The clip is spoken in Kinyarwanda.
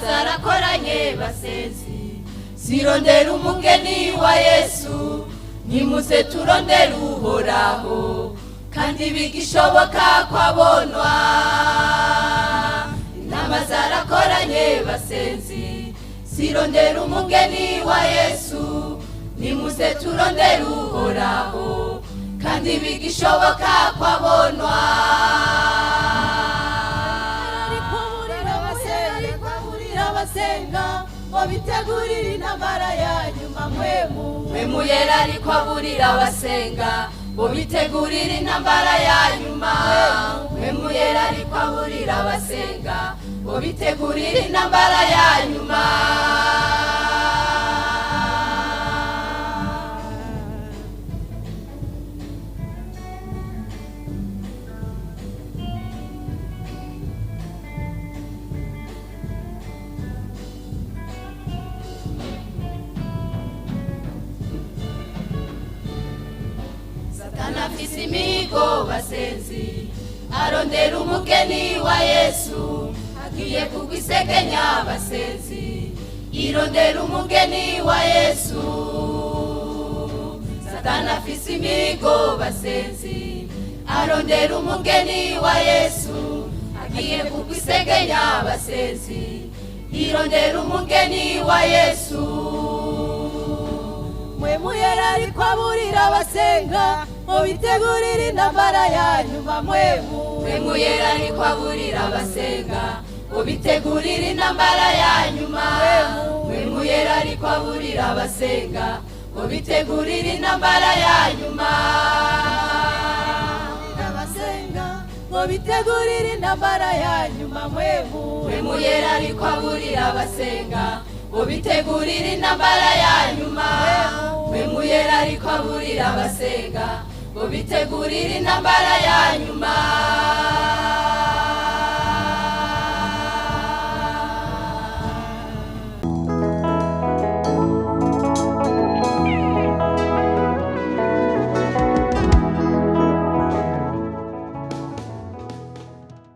Zarakoranye basenzi zirondera umugeni wa Yesu nimuze turondera uhoraho kandi bigishoboka kwabonwa. Inama zarakoranye basenzi zirondera umugeni wa Yesu nimuze turondera uhoraho kandi bigishoboka kwabonwa. Abasenga ngo bitegurire intambara ya nyuma mwemu yera ariko aburira abasenga ngo bitegurire intambara ya nyuma. Mwemu yera ariko aburira abasenga ngo bitegurire intambara ya nyuma. Afise imigo basenzi arondera umugeni wa Yesu agiye kugwisegenya basenzi irondera umugeni wa Yesu. Satana afise imigo basenzi arondera umugeni wa Yesu agiye kugwisegenya basenzi irondera umugeni wa Yesu. Mwemu yera ariko aburira abasenga ngo bitegurire intambara ya nyuma mwemu yera ariko aburira abasenga ngo bitegurire intambara ya nyuma. Mwemu yera ariko aburira abasenga ngo bitegurire intambara ya nyuma. Abasenga ngo bitegurire intambara ya nyuma mwemu yera ariko aburira abasenga ngo bitegurire intambara ya nyuma. Mwemu yera ariko aburira abasenga ngo bitegurire intambara ya nyuma.